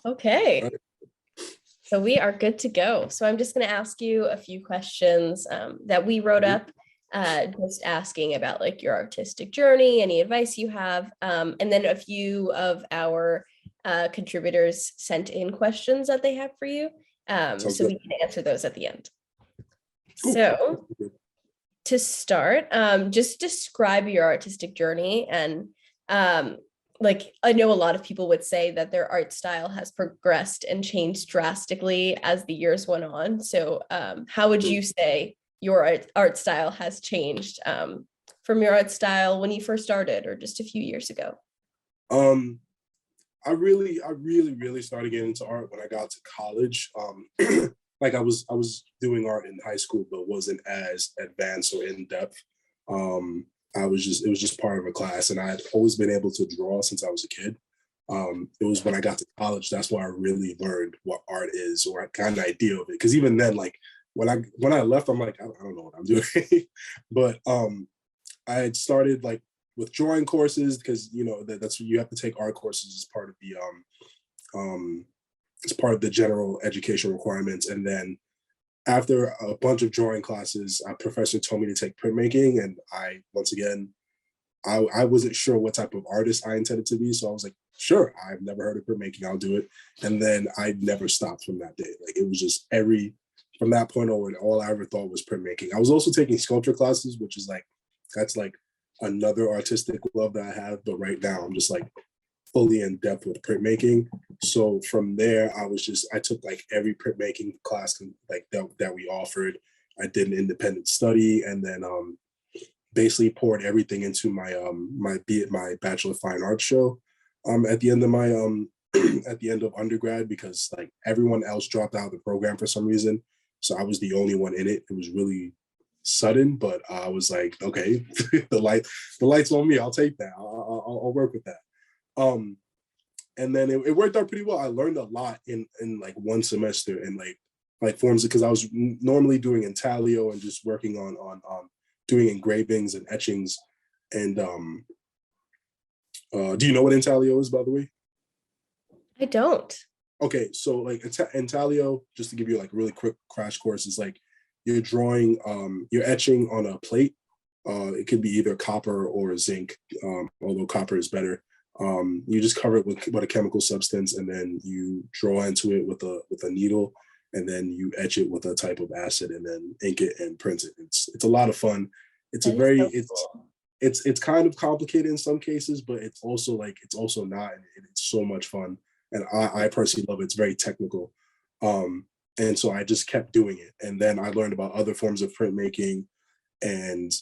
Okay, so we are good to go. So I'm just going to ask you a few questions that we wrote up, just asking about like your artistic journey, any advice you have, and then a few of our contributors sent in questions that they have for you. Sounds So good. we can answer those at the end. Cool. So to start, just describe your artistic journey and like I know a lot of people would say that their art style has progressed and changed drastically as the years went on. So how would you say your art style has changed from your art style when you first started or just a few years ago? Um, I really started getting into art when I got to college. Like I was doing art in high school, but wasn't as advanced or in depth. It was just part of a class, and I had always been able to draw since I was a kid. It was when I got to college that's why I really learned what art is, or I kind of idea of it. Because even then, like when I left, I'm like, I don't know what I'm doing. But I had started like with drawing courses because that's what you have to take art courses as part of the as part of the general education requirements. And then after a bunch of drawing classes, a professor told me to take printmaking, and once again, I wasn't sure what type of artist I intended to be, so I was like, sure, I've never heard of printmaking, I'll do it. And then I never stopped from that day. Like it was just from that point on, all I ever thought was printmaking. I was also taking sculpture classes, which is like that's like another artistic love that I have. But right now, I'm just like fully in depth with printmaking. So from there, I took like every printmaking class like that we offered. I did an independent study, and then basically poured everything into my Bachelor of Fine Arts show at the end of my at the end of undergrad, because like everyone else dropped out of the program for some reason. So I was the only one in it. It was really sudden, but I was like, okay, the light's on me. I'll take that. I'll work with that. Um, and then it worked out pretty well. I learned a lot in like one semester, and like forms, because I was normally doing intaglio and just working on doing engravings and etchings. And do you know what intaglio is, by the way? I don't. Okay, so like intaglio, just to give you like a really quick crash course, is like you're etching on a plate. It could be either copper or zinc, although copper is better. You just cover it with a chemical substance, and then you draw into it with a needle, and then you etch it with a type of acid, and then ink it and print it. It's a lot of fun. It's a That is very so cool. it's kind of complicated in some cases, but it's also not, and it's so much fun. And I personally love it. It's very technical. And so I just kept doing it. And then I learned about other forms of printmaking. And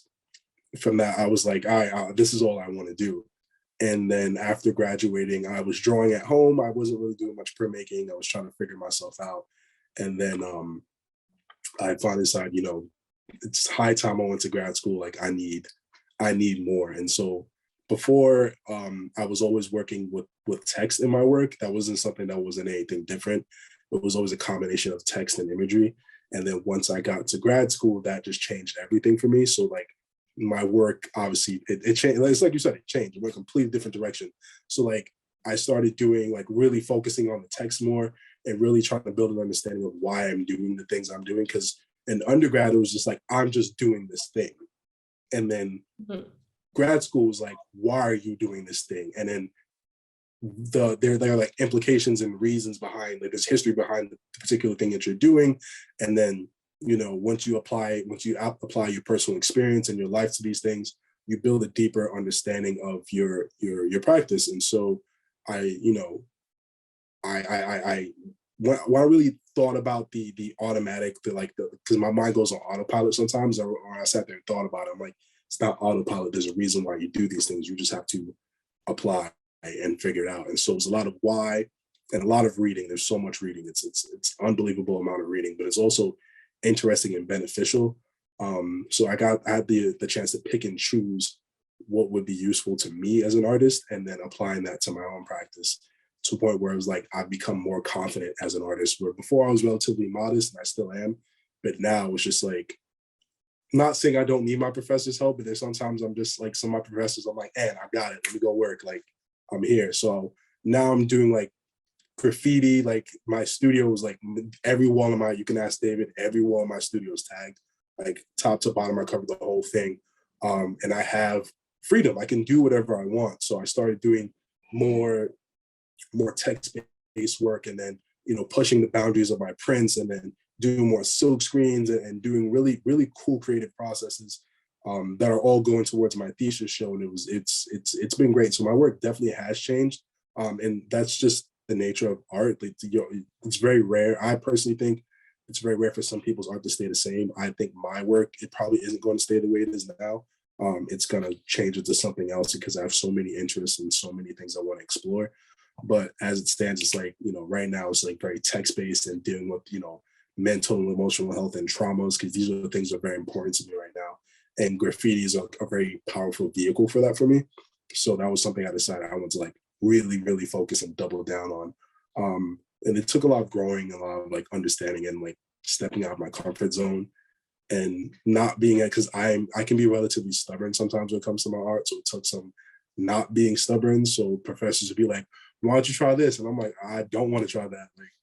from that, I was like, all right, this is all I want to do. And then after graduating, I was drawing at home. I wasn't really doing much printmaking. I was trying to figure myself out. And then I finally decided, it's high time I went to grad school. Like I need more. And so before, I was always working with text in my work. That wasn't something that wasn't anything different. It was always a combination of text and imagery. And then once I got to grad school, that just changed everything for me. So like my work, obviously, it changed. It's like you said, it changed. It went a completely different direction. So like I started doing like really focusing on the text more, and really trying to build an understanding of why I'm doing the things I'm doing. Because in undergrad, it was just like, I'm just doing this thing. And then grad school was like, why are you doing this thing? And then there are like implications and reasons behind, like there's history behind the particular thing that you're doing. And then once you apply your personal experience and your life to these things, you build a deeper understanding of your practice. And so I you know I when I really thought about the automatic, because my mind goes on autopilot sometimes, or I sat there and thought about it, I'm like, it's not autopilot. There's a reason why you do these things. You just have to apply and figure it out. And so it's a lot of why and a lot of reading. There's so much reading. It's unbelievable amount of reading, but it's also interesting and beneficial. So I had the chance to pick and choose what would be useful to me as an artist, and then applying that to my own practice, to a point where it was like I've become more confident as an artist, where before I was relatively modest, and I still am. But now it's just like, not saying I don't need my professor's help, but there's sometimes I'm just like, some of my professors, I'm like, man, I got it. Let me go work. Like I'm here. So now I'm doing like graffiti. Like my studio was like every wall of my, you can ask David, every wall of my studio is tagged, like top to bottom. I covered the whole thing. And I have freedom. I can do whatever I want. So I started doing more text-based work, and then, you know, pushing the boundaries of my prints, and then doing more silk screens, and doing really, really cool creative processes that are all going towards my thesis show. And it's been great. So my work definitely has changed. And that's just the nature of art. Like, you know, it's very rare. I personally think it's very rare for some people's art to stay the same. I think my work, it probably isn't going to stay the way it is now. It's going to change into something else because I have so many interests and so many things I want to explore. But as it stands, it's like, you know, right now it's like very text-based and dealing with, you know, mental and emotional health and traumas, because these are the things that are very important to me right now. And graffiti is a very powerful vehicle for that for me. So that was something I decided I wanted to like really, really focus and double down on. And it took a lot of growing, a lot of like understanding, and like stepping out of my comfort zone, and not being it, because I can be relatively stubborn sometimes when it comes to my art. So it took some not being stubborn. So professors would be like, why don't you try this? And I'm like, I don't want to try that. Like,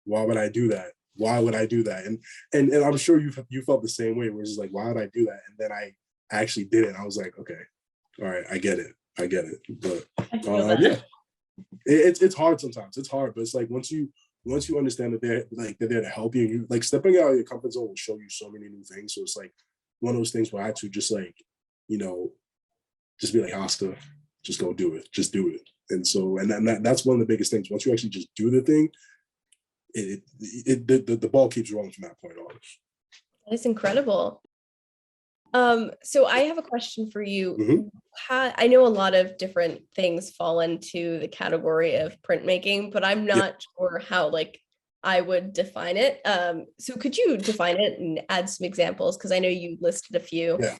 why would I do that? Why would I do that? And I'm sure you felt the same way, where it's just like, why would I do that? And then I actually did it. And I was like, okay, all right, I get it. But yeah, it's hard sometimes. It's hard, but it's like once you understand that they're there to help you, you like stepping out of your comfort zone will show you so many new things. So it's like one of those things where I had to just like, you know, just be like, Oscar, just go do it. Just do it. And so, that's one of the biggest things. Once you actually just do the thing, the ball keeps rolling from that point on. That is incredible. So I have a question for you. Mm-hmm. I know a lot of different things fall into the category of printmaking, but I'm Yeah. not sure how like I would define it. So could you define it and add some examples? Because I know you listed a few. Yeah.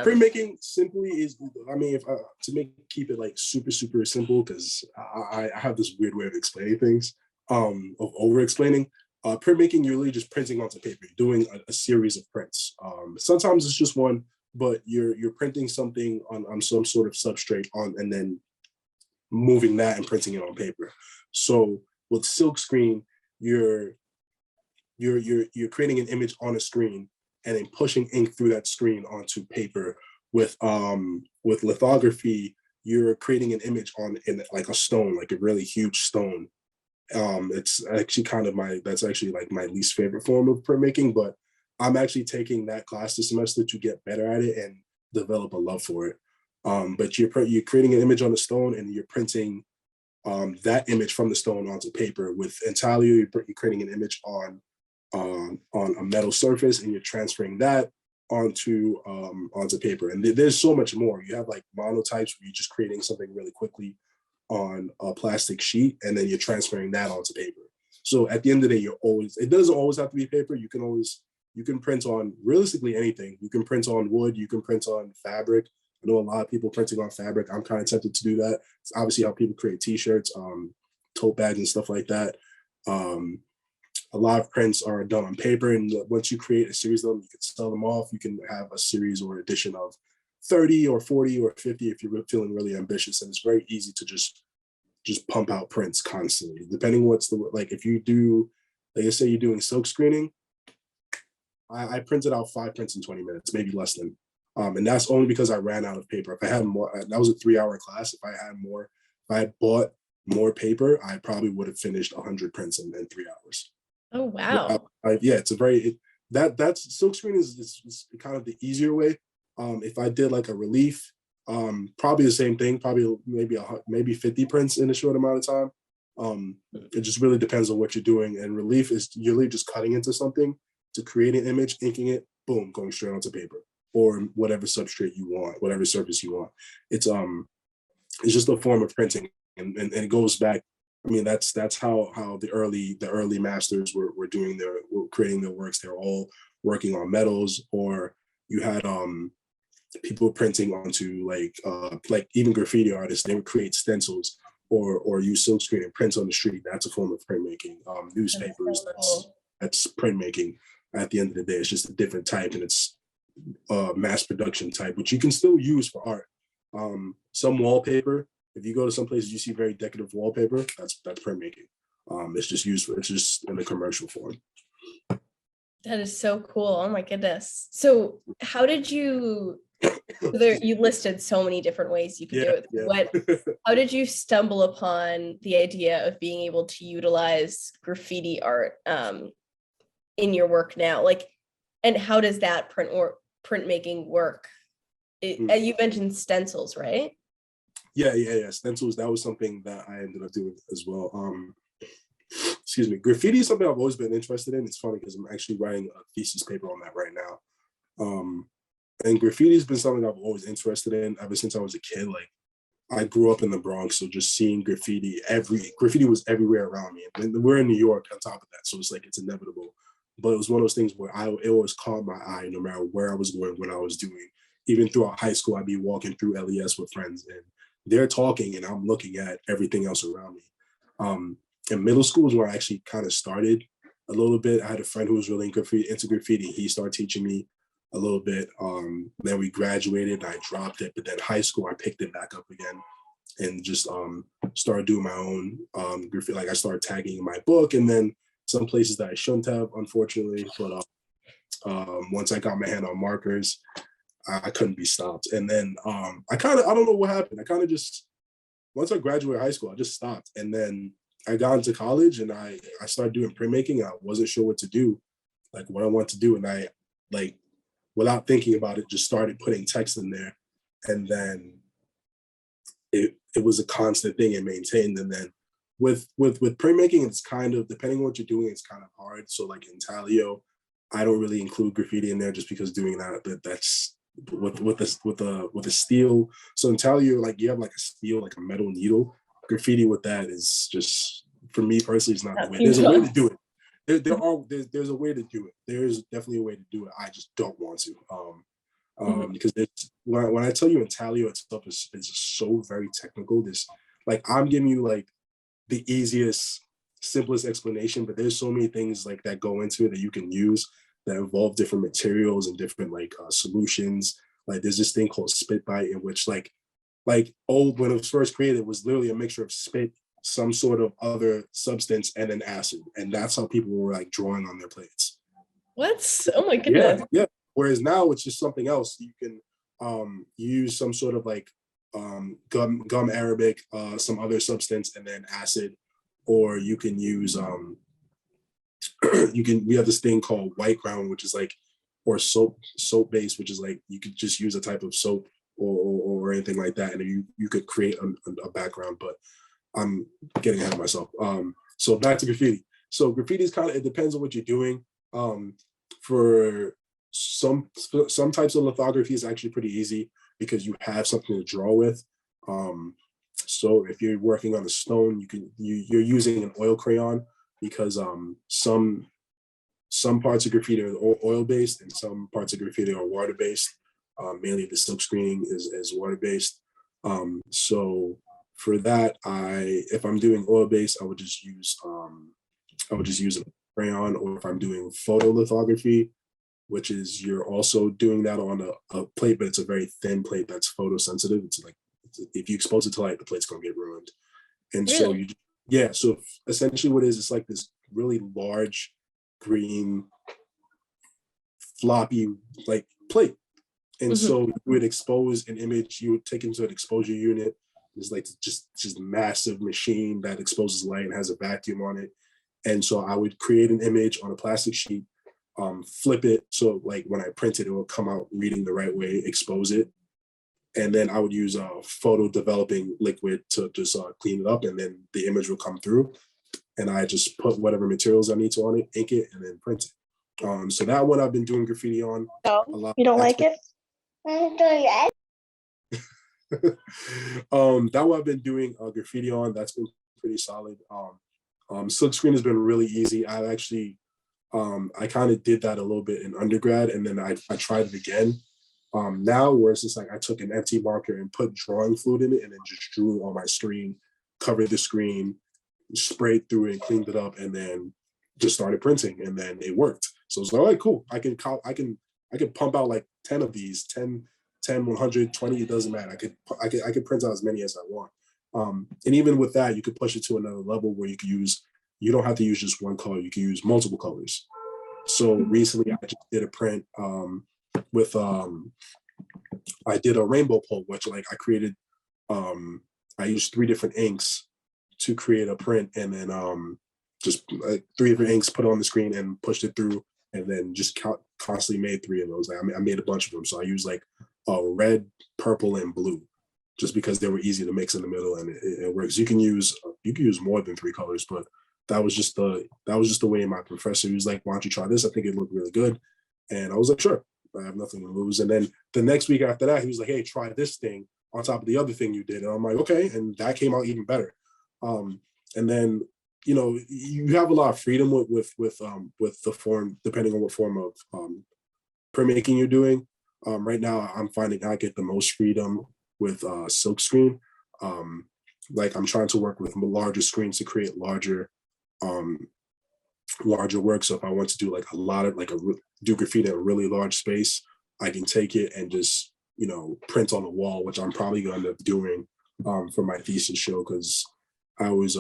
Printmaking simply is, I mean, if to keep it like super, super simple, because I have this weird way of explaining things, of over explaining. Printmaking, you're really just printing onto paper. You're doing a series of prints. Sometimes it's just one, but you're printing something on some sort of substrate and then moving that and printing it on paper. So with silk screen, you're creating an image on a screen and then pushing ink through that screen onto paper. With lithography, you're creating an image in like a stone, like a really huge stone. It's actually that's actually like my least favorite form of printmaking, but I'm actually taking that class this semester to get better at it and develop a love for it. But you're creating an image on the stone, and you're printing that image from the stone onto paper. With intaglio, you're creating an image on a metal surface, and you're transferring that onto paper. And there's so much more. You have like monotypes, where you're just creating something really quickly on a plastic sheet, and then you're transferring that onto paper. So at the end of the day, it doesn't always have to be paper. You can print on realistically anything. You can print on wood, you can print on fabric. I know a lot of people printing on fabric. I'm kind of tempted to do that. It's obviously how people create t-shirts, tote bags and stuff like that. A lot of prints are done on paper, and once you create a series of them, you can sell them off. You can have a series or edition of 30 or 40 or 50 if you're feeling really ambitious. And it's very easy to just pump out prints constantly, depending like if you do, like I say, you're doing silk screening. I printed out 5 prints in 20 minutes, maybe less than. And that's only because I ran out of paper. If I had more, that was a 3-hour class. If I had bought more paper, I probably would have finished 100 prints in 3 hours. Oh, wow. Yeah, it's a very, that's silk screen is kind of the easier way. If I did like a relief, probably the same thing, probably maybe 50 prints in a short amount of time. It just really depends on what you're doing. And relief is you're really just cutting into something to create an image, inking it, boom, going straight onto paper or whatever substrate you want, whatever surface you want. It's just a form of printing, and it goes back. I mean, that's how the early masters were creating their works. They're all working on metals, or you had people printing onto like even graffiti artists. They would create stencils or use silkscreen and print on the street. That's a form of printmaking. Newspapers, that's printmaking. At the end of the day, it's just a different type, and it's mass production type, which you can still use for art. Some wallpaper, if you go to some places you see very decorative wallpaper, that's printmaking. It's just in a commercial form. That is so cool. Oh my goodness. So how did you you listed so many different ways you could do it. How did you stumble upon the idea of being able to utilize graffiti art in your work now? Like, and how does that printmaking work? You mentioned stencils, right? Yeah. Stencils, that was something that I ended up doing as well. Excuse me. Graffiti is something I've always been interested in. It's funny because I'm actually writing a thesis paper on that right now. And graffiti has been something I've always interested in ever since I was a kid. Like, I grew up in the Bronx, so just seeing graffiti was everywhere around me. And we're in New York on top of that, so it's like it's inevitable. But it was one of those things where it always caught my eye, no matter where I was going, what I was doing. Even throughout high school, I'd be walking through LES with friends, and they're talking, and I'm looking at everything else around me. In middle school is where I actually kind of started a little bit. I had a friend who was really into graffiti. He started teaching me a little bit. Then we graduated, I dropped it, but then high school, I picked it back up again and just started doing my own graffiti. Like, I started tagging in my book, and then some places that I shouldn't have, unfortunately. But once I got my hand on markers, I couldn't be stopped. And then I don't know what happened. I kind of just, once I graduated high school, I just stopped. And then I got into college, and I started doing printmaking. I wasn't sure what to do, like what I want to do. And I, like, without thinking about it, just started putting text in there. And then it was a constant thing and maintained. And then with printmaking, it's kind of, depending on what you're doing, it's kind of hard. So like in Talio, I don't really include graffiti in there just because doing that's with the steel. So in Talio, like, you have like a steel, like a metal needle. Graffiti with that is just, for me personally, it's not the way. There's a way to do it. There's a way to do it. There's definitely a way to do it. I just don't want to. Because when I tell you Intaglio itself is so very technical. This, like, I'm giving you like the easiest, simplest explanation, but there's so many things like that go into it that you can use that involve different materials and different like solutions. Like, there's this thing called spit bite, in which like old, when it was first created, it was literally a mixture of spit, some sort of other substance, and then acid, and that's how people were like drawing on their plates. What? Oh my goodness. Yeah. Whereas now it's just something else. You can use some sort of like gum arabic, some other substance, and then acid, or you can use we have this thing called white ground, which is like, or soap based, which is like, you could just use a type of soap or anything like that, and you could create a background. But I'm getting ahead of myself. So back to graffiti. So graffiti is kind of, it depends on what you're doing. For some types of lithography is actually pretty easy because you have something to draw with. So if you're working on a stone, you're using an oil crayon, because some parts of graffiti are oil based and some parts of graffiti are water based. Mainly the silk screening is water based. So for that, if I'm doing oil based, I would just use a crayon. Or if I'm doing photolithography, which is, you're also doing that on a plate, but it's a very thin plate that's photosensitive. It's like, if you expose it to light, the plate's gonna get ruined. And really? So essentially what it is, it's like this really large green floppy like plate. And so you would expose an image, you would take into an exposure unit. It's like just massive machine that exposes light and has a vacuum on it. And so I would create an image on a plastic sheet, flip it, so like when I print it, it will come out reading the right way, expose it. And then I would use a photo developing liquid to just clean it up, and then the image will come through. And I just put whatever materials I need to on it, ink it, and then print it. So that one I've been doing graffiti on a lot. You don't like it? That one I've been doing graffiti on. That's been pretty solid. Silk screen has been really easy. I actually, I kind of did that a little bit in undergrad, and then I tried it again. Now, where it's just like, I took an empty marker and put drawing fluid in it, and then just drew on my screen, covered the screen, sprayed through it, cleaned it up, and then just started printing, and then it worked. So it's like, all right, cool. I can pump out like 10 of these, 10, 100, 20, it doesn't matter. I could print out as many as I want. And even with that, you could push it to another level where you could use you don't have to use just one color. You can use multiple colors. So recently I just did a print with I did a rainbow pole, which like I created I used 3 different inks to create a print, and then just like 3 different inks, put it on the screen and pushed it through, and then just constantly made 3 of those. Like, I made a bunch of them. So I used like red, purple, and blue, just because they were easy to mix in the middle, and it works. You can use more than 3 colors, but that was just the way my professor was like, "Why don't you try this? I think it looked really good." And I was like, "Sure, I have nothing to lose." And then the next week after that, he was like, "Hey, try this thing on top of the other thing you did." And I'm like, "Okay," and that came out even better. And then you have a lot of freedom with the form, depending on what form of printmaking you're doing. Right now, I'm finding I get the most freedom with silk screen. Like I'm trying to work with larger screens to create um, larger work. So if I want to do like a lot of do graffiti in a really large space, I can take it and just print on the wall, which I'm probably going to end up doing for my thesis show, because I was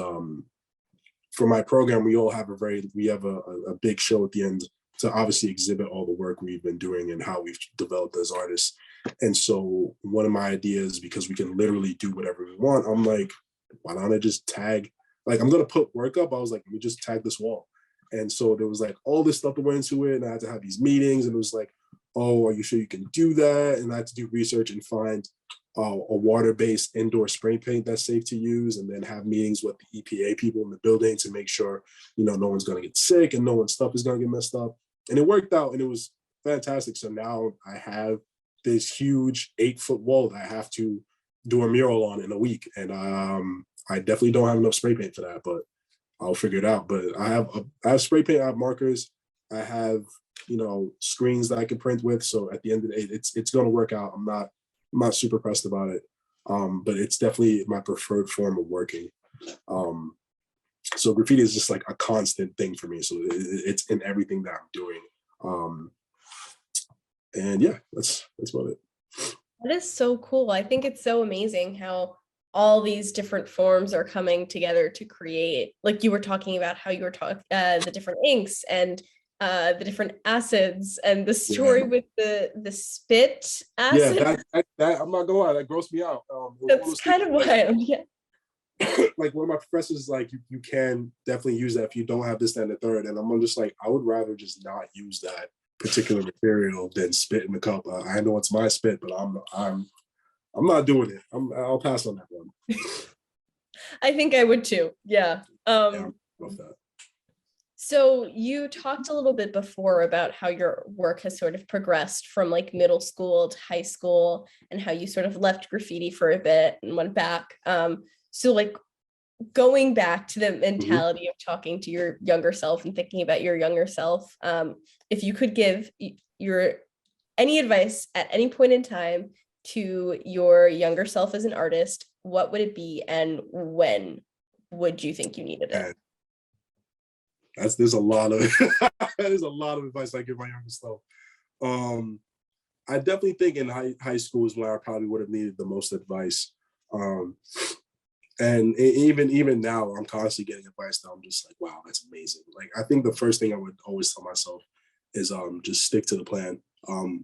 for my program, we have a big show at the end to obviously exhibit all the work we've been doing and how we've developed as artists. And so one of my ideas, because we can literally do whatever we want, I'm like, why don't I just tag, like I'm gonna put work up. I was like, let me just tag this wall. And so there was like all this stuff that went into it, and I had to have these meetings, and it was like, oh, are you sure you can do that? And I had to do research and find a water-based indoor spray paint that's safe to use, and then have meetings with the EPA people in the building to make sure no one's going to get sick and no one's stuff is going to get messed up. And it worked out, and it was fantastic. So now I have this huge 8-foot wall that I have to do a mural on in a week, and I definitely don't have enough spray paint for that, but I'll figure it out. But I have spray paint, I have markers, I have screens that I can print with. So at the end of the day, it's going to work out. I'm not super pressed about it, but it's definitely my preferred form of working. So graffiti is just like a constant thing for me. So it's in everything that I'm doing. And yeah, that's about it. That is so cool. I think it's so amazing how all these different forms are coming together to create, like you were talking about how you were talking the different inks and the different acids, and the story with the spit acid. That I'm not gonna lie, that grossed me out. That's kind of wild. Yeah. Like one of my professors is like, you can definitely use that if you don't have this, that, and the third. And I'm just like, I would rather just not use that particular material than spit in the cup. I know it's my spit, but I'm not doing it. I'll pass on that one. I think I would too. Yeah. Yeah, I love that. So you talked a little bit before about how your work has sort of progressed from like middle school to high school, and how you sort of left graffiti for a bit and went back. So like going back to the mentality of talking to your younger self and thinking about your younger self, if you could give your any advice at any point in time to your younger self as an artist, what would it be, and when would you think you needed it? There's a lot of there's a lot of advice I give my younger self. I definitely think in high school is where I probably would have needed the most advice. And even now, I'm constantly getting advice that I'm just like, wow, that's amazing. Like, I think the first thing I would always tell myself is just stick to the plan.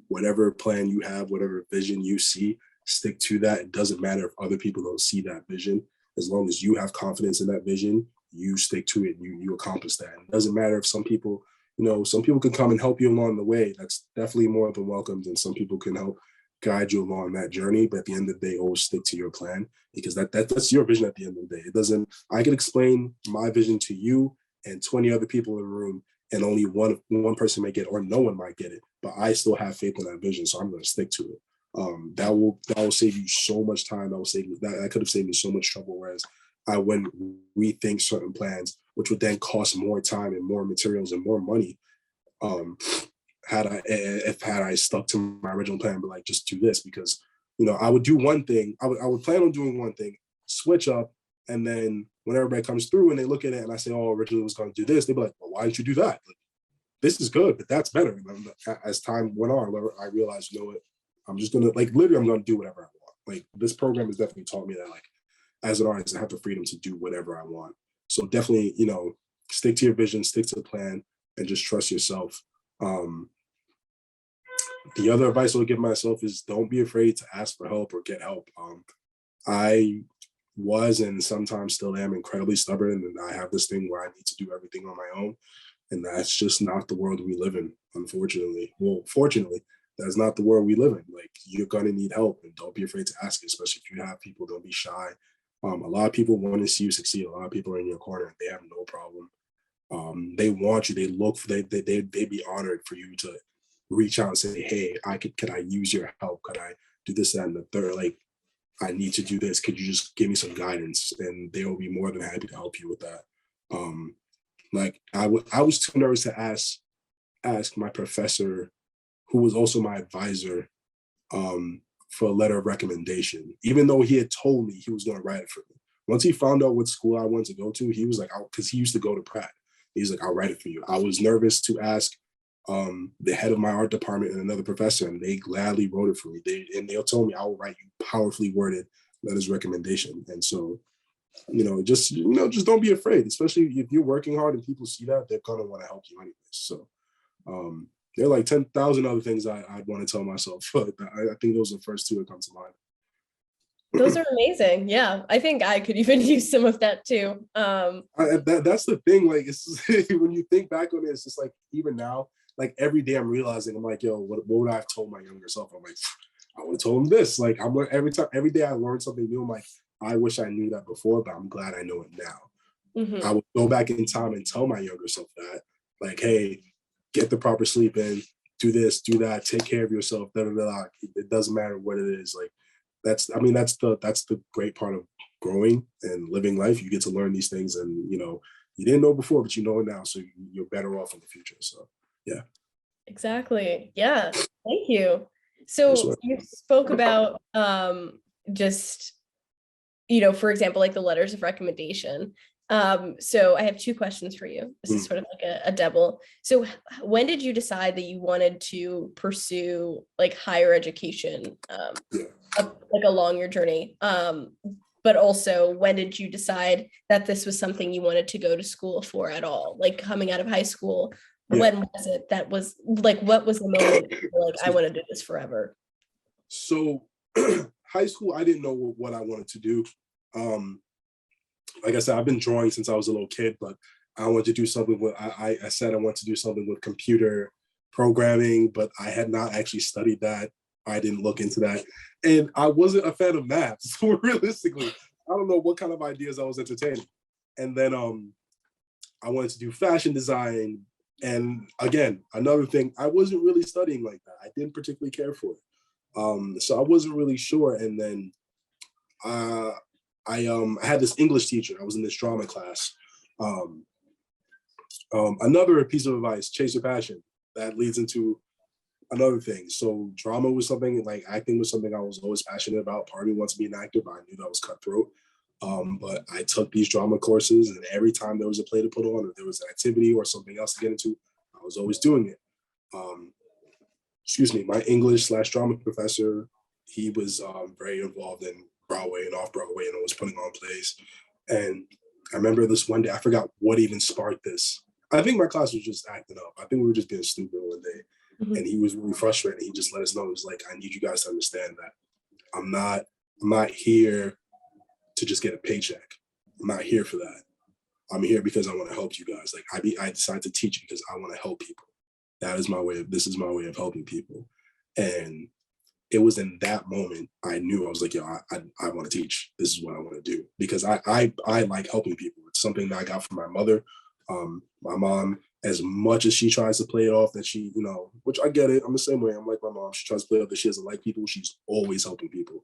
Whatever plan you have, whatever vision you see, stick to that. It doesn't matter if other people don't see that vision. As long as you have confidence in that vision, you stick to it and you accomplish that. And it doesn't matter if some people can come and help you along the way. That's definitely more than welcomed, and some people can help guide you along that journey. But at the end of the day, always stick to your plan, because that's your vision at the end of the day. It doesn't, I can explain my vision to you and 20 other people in the room, and only one person may get it, or no one might get it, but I still have faith in that vision, so I'm going to stick to it. That will save you so much time. That could have saved me so much trouble, whereas I wouldn't rethink certain plans, which would then cost more time and more materials and more money. Had I stuck to my original plan, but like, just do this, because I would do one thing. I would plan on doing one thing, switch up, and then when everybody comes through and they look at it and I say, oh, originally I was going to do this, they'd be like, well, why didn't you do that? Like, this is good, but that's better. And as time went on, I realized, what, I'm just gonna, like, literally, I'm gonna do whatever I want. Like, this program has definitely taught me that, like, as an artist, I have the freedom to do whatever I want. So definitely, stick to your vision, stick to the plan, and just trust yourself. The other advice I would give myself is don't be afraid to ask for help or get help. I was and sometimes still am incredibly stubborn, and I have this thing where I need to do everything on my own, and that's just not the world we live in, unfortunately. Well, fortunately, that's not the world we live in. Like, you're gonna need help, and don't be afraid to ask it, especially if you have people. Don't be shy. A lot of people want to see you succeed. A lot of people are in your corner. They have no problem. They want you. They look for. They'd be honored for you to reach out and say, "Hey, could I use your help? Could I do this, that, and the third? Like, I need to do this. Could you just give me some guidance?" And they will be more than happy to help you with that. Like, I was too nervous to ask my professor, who was also my advisor, for a letter of recommendation, even though he had told me he was going to write it for me. Once he found out what school I wanted to go to, he was like, because he used to go to Pratt. He's like, "I'll write it for you." I was nervous to ask the head of my art department and another professor, and they gladly wrote it for me. They'll tell me I will write you powerfully worded letters of recommendation. And so, just don't be afraid, especially if you're working hard and people see that, they're gonna want to help you anyways. So there are like 10,000 other things I'd want to tell myself, but I think those are the first two that come to mind. Those are amazing. Yeah, I think I could even use some of that too. That's the thing. Like, it's when you think back on it, it's just like, even now, like, every day I'm realizing, I'm like, yo, what would I have told my younger self? I'm like, I would have told him this. Like, every day I learn something new. I'm like, I wish I knew that before, but I'm glad I know it now. Mm-hmm. I would go back in time and tell my younger self that, like, hey, get the proper sleep in, do this, do that, take care of yourself. Da, da, da. It doesn't matter what it is. Like, that's the great part of growing and living life. You get to learn these things, and you didn't know before, but you know it now, so you're better off in the future. So yeah. Exactly. Yeah. Thank you. So you spoke about just, for example, like the letters of recommendation. So I have two questions for you. This is sort of like a double. So when did you decide that you wanted to pursue like higher education, like along your journey? But also, when did you decide that this was something you wanted to go to school for at all? Like, coming out of high school, when was it that was like, what was the moment like, I want to do this forever? So high school, I didn't know what I wanted to do. Like I said, I've been drawing since I was a little kid, but I wanted to do something with, I said I wanted to do something with computer programming, but I had not actually studied that. I didn't look into that. And I wasn't a fan of math. So realistically, I don't know what kind of ideas I was entertaining. And then I wanted to do fashion design. And again, another thing, I wasn't really studying like that. I didn't particularly care for it. So I wasn't really sure. And then I had this English teacher. I was in this drama class. Another piece of advice: chase your passion. That leads into another thing. So drama was something, like acting was something I was always passionate about. Part of me wants to be an actor, but I knew that was cutthroat. But I took these drama courses, and every time there was a play to put on, or there was an activity or something else to get into, I was always doing it. My English/drama professor, he was very involved in Broadway and off Broadway, and was putting on plays. And I remember this one day, I forgot what even sparked this. I think my class was just acting up. I think we were just being stupid one day. And he was really frustrated. He just let us know, it was like, I need you guys to understand that I'm not here to just get a paycheck. I'm not here for that. I'm here because I want to help you guys. Like, I decided to teach because I want to help people. This is my way of helping people. And it was in that moment I knew, I was like, yo, I want to teach. This is what I want to do, because I like helping people. It's something that I got from my mother. My mom, as much as she tries to play it off that she, which I get it. I'm the same way. I'm like my mom. She tries to play off that she doesn't like people. She's always helping people,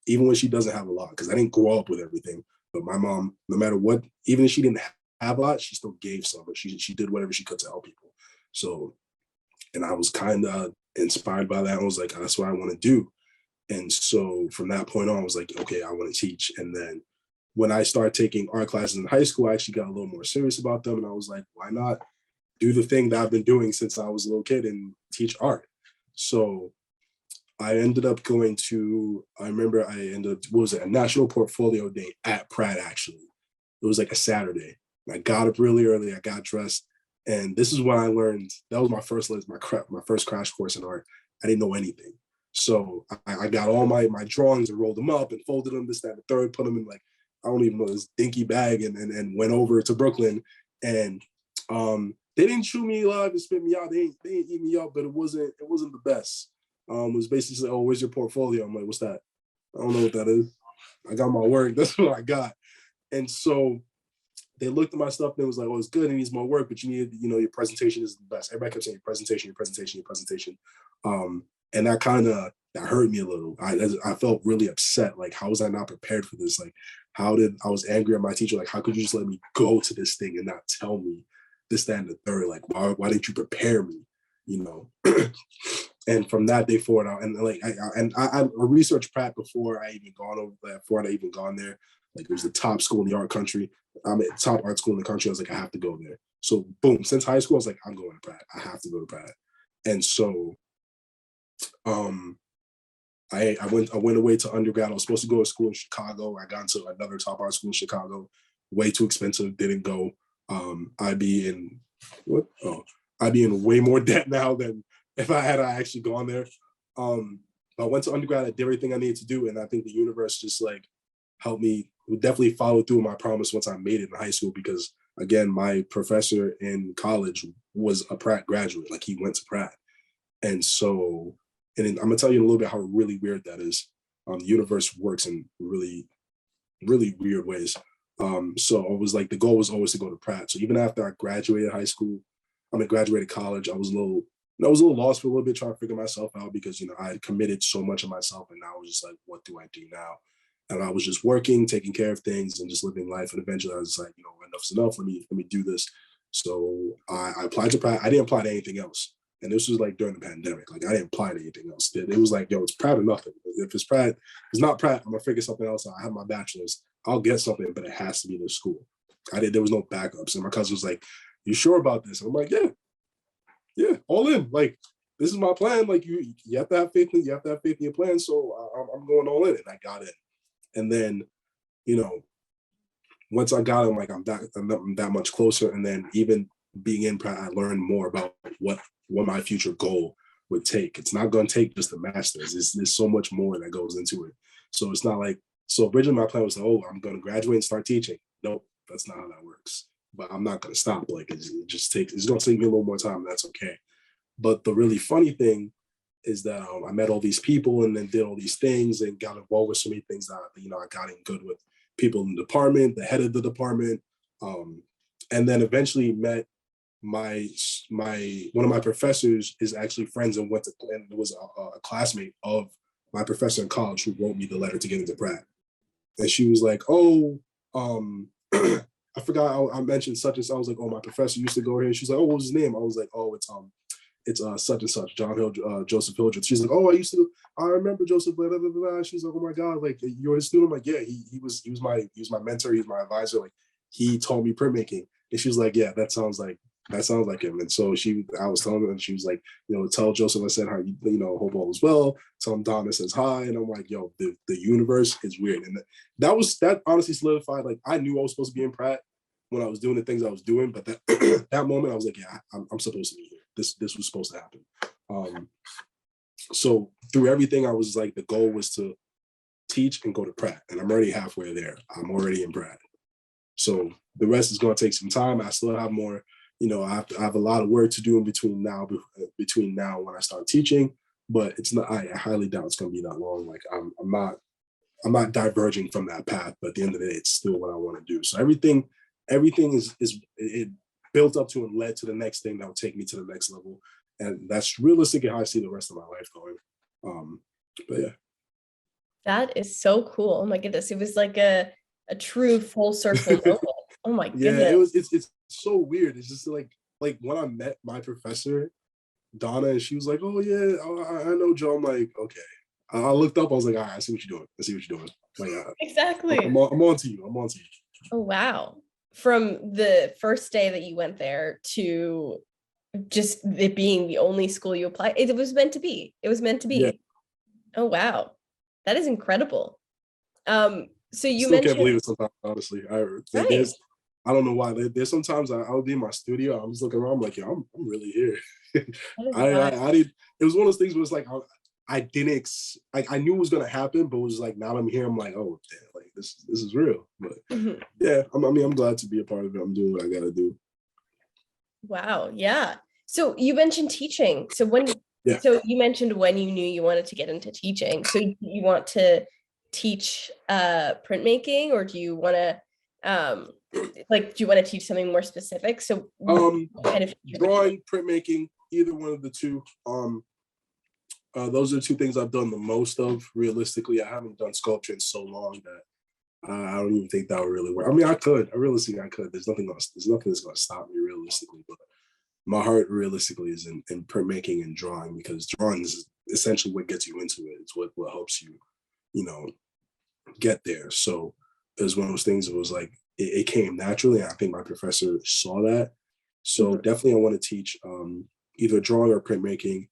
even when she doesn't have a lot, because I didn't grow up with everything. But my mom, no matter what, even if she didn't have a lot, she still gave some. But she did whatever she could to help people. So, and I was kind of inspired by that. I was like, that's what I want to do. And so from that point on, I was like, okay, I want to teach. And then when I started taking art classes in high school, I actually got a little more serious about them. And I was like, why not do the thing that I've been doing since I was a little kid and teach art? So I ended up going to, what was it, a national portfolio day at Pratt, actually. It was like a Saturday. I got up really early. I got dressed, and this is when I learned. That was my first lesson, my first crash course in art. I didn't know anything, so I got all my drawings and rolled them up and folded them, this, that, and the third, put them in like I don't even know this dinky bag, and went over to Brooklyn, and they didn't chew me alive and spit me out. They didn't eat me up, but it wasn't the best. It was basically like, oh, where's your portfolio? I'm like, what's that? I don't know what that is. I got my work. That's what I got. And so they looked at my stuff and it was like, oh, it's good. It needs more work, but you need, your presentation is the best. Everybody kept saying your presentation, your presentation, your presentation. And that hurt me a little. I felt really upset. Like, how was I not prepared for this? Like, I was angry at my teacher. Like, how could you just let me go to this thing and not tell me this, that, and the third? Like, why didn't you prepare me? And from that day forward, I researched Pratt before I even gone there. Like, it was the top school in the art country. I'm at top art school in the country. I was like, I have to go there. So boom, since high school, I was like, I'm going to Pratt. I have to go to Pratt. And so I went away to undergrad. I was supposed to go to school in Chicago. I got into another top art school in Chicago. Way too expensive. Didn't go. I'd be in way more debt now than if I had actually gone there. I went to undergrad. I did everything I needed to do, and I think the universe just like helped me. Definitely follow through my promise once I made it in high school, because again, my professor in college was a Pratt graduate. Like, he went to Pratt, and so, and I'm gonna tell you a little bit how really weird that is. The universe works in really, really weird ways. So I was like, the goal was always to go to Pratt. So even after I graduated graduated college, I was a little lost for a little bit, trying to figure myself out, because I had committed so much of myself, and now I was just like, what do I do now? And I was just working, taking care of things, and just living life. And eventually, I was like, enough's enough. Let me do this. So I applied to Pratt. I didn't apply to anything else. And this was like during the pandemic. Like, I didn't apply to anything else. It was like, yo, it's Pratt or nothing. If it's Pratt, it's not Pratt, I'm gonna figure something else out. I have my bachelor's. I'll get something, but it has to be this school. There was no backups. And my cousin was like, you sure about this? And I'm like, yeah, all in. Like, this is my plan. Like, you have to have faith in your plan. So I'm going all in, and I got in. And then, once I got him, like, I'm that much closer. And then even being in Pratt, I learned more about what my future goal would take. It's not going to take just the master's. There's so much more that goes into it. So it's not like, so originally my plan was, oh, I'm going to graduate and start teaching. Nope, that's not how that works. But I'm not going to stop. Like, it's going to take me a little more time. And that's okay. But the really funny thing is that I met all these people, and then did all these things, and got involved with so many things that I got in good with people in the department, the head of the department, and then eventually met my one of my professors is actually friends and was a classmate of my professor in college, who wrote me the letter to get into Pratt. And she was like, oh, I forgot I mentioned such and such. I was like, oh, my professor used to go here. And she's like, oh, what was his name? I was like, oh, it's such and such, Joseph Hildreth. She's like, oh, I remember Joseph, blah, blah, blah, blah. She's like, oh my God, like, you're his student? I'm like, yeah, he was my mentor, he was my advisor, like, he taught me printmaking. And she was like, yeah, that sounds like him. And so I was telling her, and she was like, tell Joseph I said how hope all is well. Tell him Donna says hi. And I'm like, yo, the universe is weird. And that honestly solidified, like, I knew I was supposed to be in Pratt when I was doing the things I was doing, but that that moment I was like, yeah, I'm supposed to be here. This was supposed to happen. So through everything, I was like, the goal was to teach and go to Pratt, and I'm already halfway there. I'm already in Pratt. So the rest is going to take some time. I still have more, I have a lot of work to do in between now when I start teaching, but it's not, I highly doubt it's going to be that long. Like, I'm not diverging from that path, but at the end of the day, it's still what I want to do. So everything is it built up to and led to the next thing that will take me to the next level. And that's realistically how I see the rest of my life going. But yeah. That is so cool. Oh my goodness. It was like a true full circle moment. Oh my goodness. Yeah, it's so weird. It's just like when I met my professor, Donna, and she was like, oh yeah, I know Joe. I'm like, okay. I looked up, I was like, all right, I see what you're doing. Like, exactly. I'm on to you. Oh wow. From the first day that you went there to just it being the only school you applied, it was meant to be. Yeah. Oh wow. That is incredible. So you Still mentioned, can't believe it sometimes, honestly. right. I don't know why. There's sometimes I'll be in my studio. I'm just looking around. I'm like, yeah, I'm really here. That is wild. I did. It was one of those things where it's like I didn't. I knew it was gonna happen, but it was like now I'm here. I'm like, oh damn, like this is real. But Mhm. yeah, I mean, I'm glad to be a part of it. I'm doing what I gotta do. Wow. Yeah. So you mentioned teaching. Yeah. So you mentioned when you knew you wanted to get into teaching. So you want to teach printmaking, or do you want to do you want to teach something more specific? So Um, what kind of teacher would you like? Drawing, printmaking, either one of the two. Those are the two things I've done the most of. Realistically, I haven't done sculpture in so long that I don't even think that would really work. I mean, I could. Realistically, I could. There's nothing else. There's nothing that's going to stop me realistically. But my heart realistically is in printmaking and drawing, because drawing is essentially what gets you into it. It's what helps you, you know, get there. So it was one of those things. It was like it came naturally. And I think my professor saw that. So Mhm. definitely, I want to teach either drawing or printmaking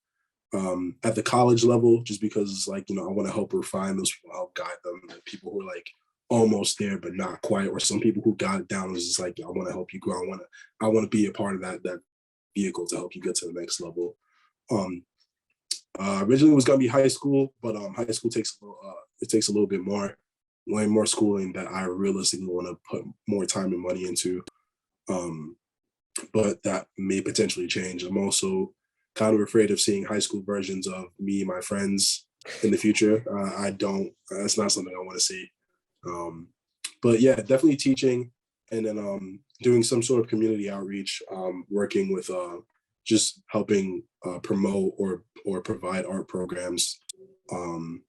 at the college level, just because it's like, I want to help refine those people, help guide them, the people who are like almost there but not quite, or some people who got it down was just like, I want to help you grow. I want to be a part of that vehicle to help you get to the next level. Um, Originally it was gonna be high school, but high school takes it takes a little bit more, way more schooling that I realistically want to put more time and money into. Um, but that may potentially change. I'm also kind of afraid of seeing high school versions of me and my friends in the future. I don't. That's not something I want to see. Um, but yeah, definitely teaching, and then doing some sort of community outreach, working with just helping promote or provide art programs um,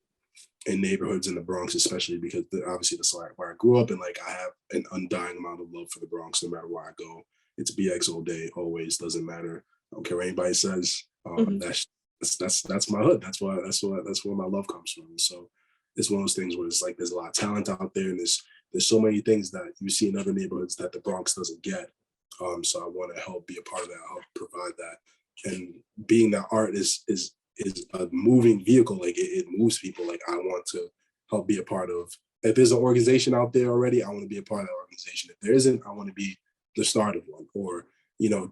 in neighborhoods in the Bronx, especially because obviously that's where I grew up, and like I have an undying amount of love for the Bronx. No matter where I go, it's BX all day, always. Doesn't matter. I don't care what anybody says. Mhm. That's my hood. That's where my love comes from. So it's one of those things where it's like there's a lot of talent out there, and there's so many things that you see in other neighborhoods that the Bronx doesn't get. So I want to help be a part of that, help provide that, and being that art is a moving vehicle. Like it moves people. Like I want to help be a part of. If there's an organization out there already, I want to be a part of that organization. If there isn't, I want to be the start of one, or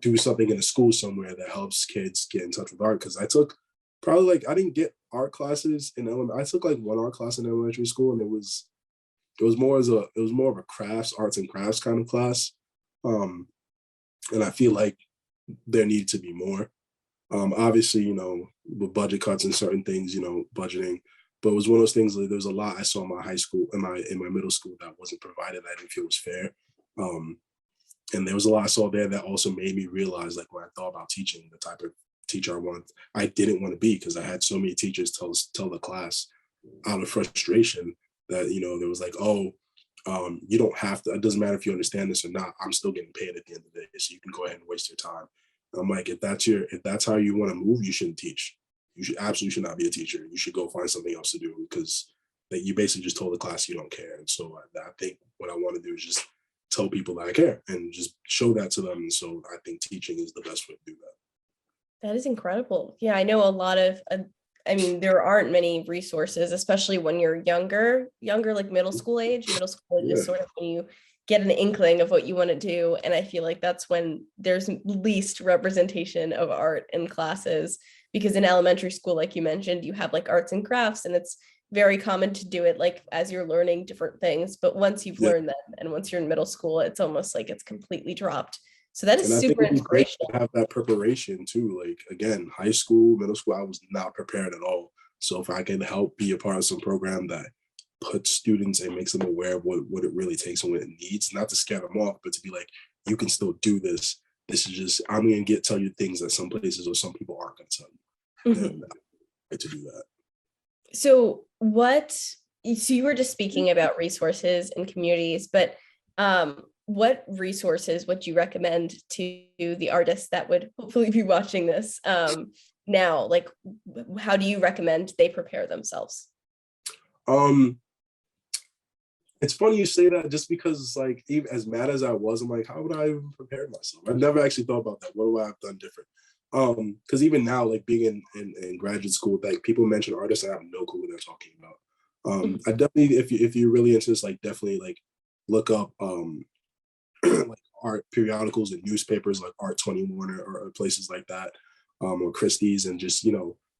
do something in a school somewhere that helps kids get in touch with art. Because I took probably like I didn't get art classes in elementary. I took like one art class in elementary school, and it was more of a arts and crafts kind of class. Um, and I feel like there needed to be more. Obviously, with budget cuts and certain things, budgeting. But it was one of those things. Like, there was a lot I saw in my high school, in my middle school, that wasn't provided. I didn't feel was fair. Um, and there was a lot I saw there that also made me realize, like when I thought about teaching, the type of teacher I didn't want to be, because I had so many teachers tell the class out of frustration that there was like, oh, you don't have to. It doesn't matter if you understand this or not. I'm still getting paid at the end of the day, so you can go ahead and waste your time. I'm like, if that's how you want to move, you shouldn't teach. You should absolutely should not be a teacher. You should go find something else to do, because that you basically just told the class you don't care. And so I think what I want to do is just tell people that I care and just show that to them. And so I think teaching is the best way to do that. That is incredible. Yeah, I know a lot of, I mean, there aren't many resources, especially when you're younger, like middle school age. Middle school age Yeah. is sort of when you get an inkling of what you want to do. And I feel like that's when there's least representation of art in classes, because in elementary school, like you mentioned, you have like arts and crafts, and it's very common to do it like as you're learning different things. But once you've Yeah. learned them and once you're in middle school, it's almost like it's completely dropped. So that And is I think super it'd be great inspirational. to have that preparation too. Like again, high school, middle school, I was not prepared at all. So if I can help be a part of some program that puts students and makes them aware of what it really takes and what it needs, not to scare them off, but to be like, you can still do this. This is just, I'm going to tell you things that some places or some people aren't going to tell you. Mhm. And I get to do that. So you were just speaking about resources and communities, but what resources would you recommend to the artists that would hopefully be watching this now? Like, how do you recommend they prepare themselves? Um, it's funny you say that, just because it's like, even as mad as I was, I'm like, how would I even prepare myself? I've never actually thought about that. What would I have done different? Because even now, like being in graduate school, like people mention artists, and I have no clue what they're talking about. Mhm. I definitely, if you're really into this, like definitely like look up like art periodicals and newspapers like Art 21 or places like that, or Christie's, and just,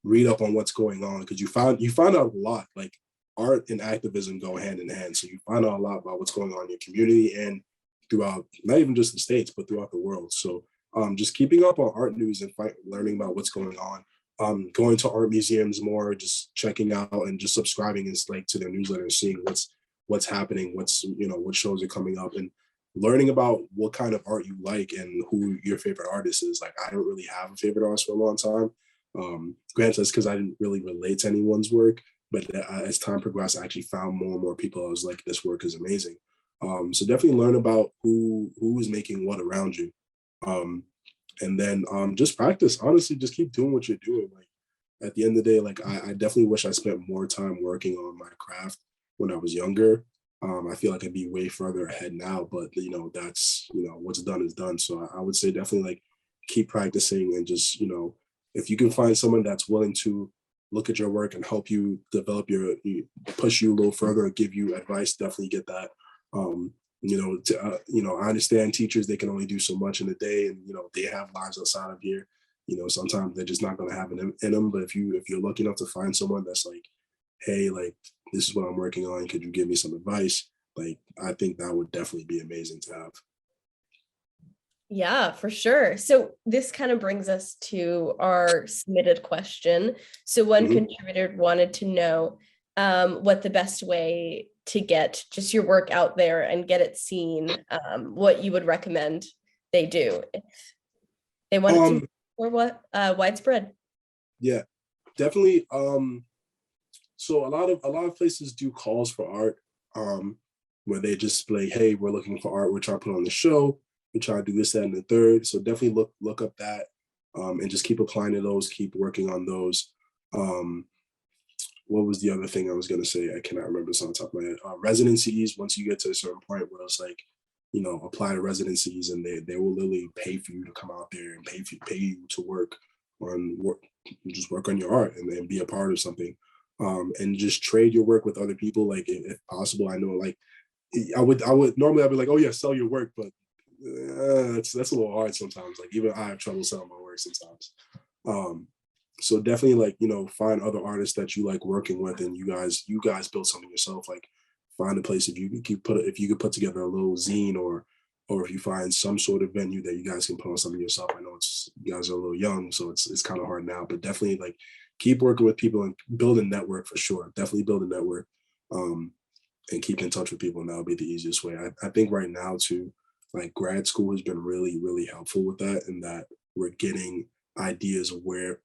read up on what's going on, because you find out a lot. Like art and activism go hand in hand. So you find out a lot about what's going on in your community and throughout, not even just the States, but throughout the world. So just keeping up on art news and learning about what's going on, going to art museums more, just checking out and just subscribing is like to their newsletter, seeing what's happening, what shows are coming up, and learning about what kind of art you like and who your favorite artist is. Like I don't really have a favorite artist for a long time. Granted, that's because I didn't really relate to anyone's work, but as time progressed, I actually found more and more people I was like, this work is amazing. So definitely learn about who is making what around you. And then just practice. Honestly, just keep doing what you're doing. Like at the end of the day, like I definitely wish I spent more time working on my craft when I was younger. I feel like I'd be way further ahead now, but that's what's done is done. So I would say definitely like keep practicing, and just if you can find someone that's willing to look at your work and help you develop push you a little further, or give you advice, definitely get that. I understand teachers, they can only do so much in a day, and they have lives outside of here. Sometimes they're just not going to have it in them. But if you're lucky enough to find someone that's like, hey, like this is what I'm working on, could you give me some advice? Like I think that would definitely be amazing to have. Yeah, for sure. So this kind of brings us to our submitted question. So one Mhm. contributor wanted to know what the best way to get just your work out there and get it seen, what you would recommend they do if they want it to be Um, more widespread. yeah, definitely. So a lot of places do calls for art, where they just like, hey, we're looking for art, we're trying to put on the show, we try to do this, that, and the third. So definitely look up that, and just keep applying to those, keep working on those. Um, what was the other thing I was gonna say? I cannot remember this on the top of my head. Residencies, once you get to a certain point where it's like, apply to residencies, and they will literally pay for you to come out there and pay you to work on work, just work on your art and then be a part of something. And just trade your work with other people, like if possible. I know, like I would normally I'd be like, oh yeah, sell your work, but that's a little hard sometimes. Like even I have trouble selling my work sometimes. Um, so definitely like find other artists that you like working with, and you guys build something yourself. Like find a place, if you could put together a little zine, or if you find some sort of venue that you guys can put on something yourself. I know you guys are a little young, so it's kind of hard now, but definitely like keep working with people and build a network for sure. Definitely build a network, and keep in touch with people, and that'll be the easiest way. I think right now too, like grad school has been really, really helpful with that, and that we're getting ideas of where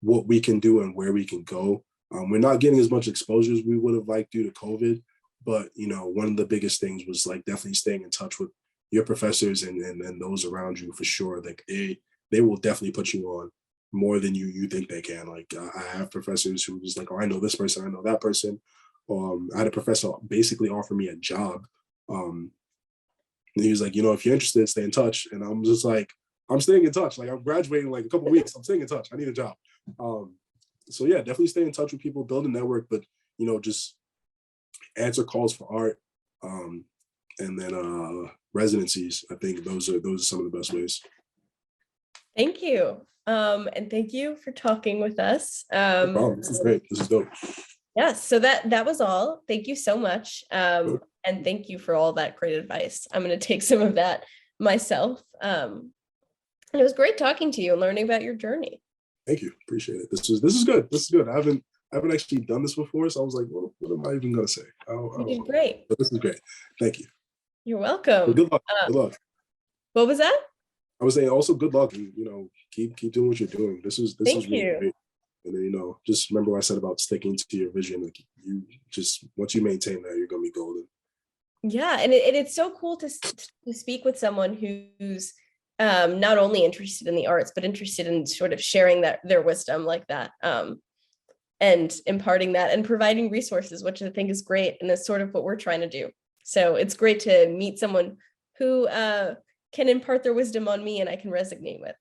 what we can do and where we can go. We're not getting as much exposure as we would have liked due to COVID, but one of the biggest things was like definitely staying in touch with your professors and those around you for sure. Like they will definitely put you on more than you think they can. Like I have professors who just like, oh, I know this person, I know that person. I had a professor basically offer me a job. Um, and he was like, if you're interested, stay in touch. And I'm just like, I'm staying in touch. Like I'm graduating in like a couple of weeks. I'm staying in touch. I need a job. Um, so yeah, definitely stay in touch with people, build a network, but just answer calls for art. And then residencies. I think those are some of the best ways. Thank you. And thank you for talking with us. No problem. This is great. This is dope. Yes, so that was all. Thank you so much. And thank you for all that great advice. I'm going to take some of that myself. And it was great talking to you and learning about your journey. Thank you. Appreciate it. This is good. This is good. I haven't actually done this before, so I was like, what am I even gonna say? I You don't did know. great. But this is great. Thank you. You're Well, welcome. good luck. Good luck. What was that? I was saying also good luck, and keep doing what you're doing. This is Thank really you. great. And then just remember what I said about sticking to your vision. Like you just once you maintain that, you're gonna be golden. Yeah, and it's so cool to speak with someone who's not only interested in the arts, but interested in sort of sharing their wisdom like that, and imparting that and providing resources, which I think is great, and that's sort of what we're trying to do. So it's great to meet someone who can impart their wisdom on me and I can resonate with.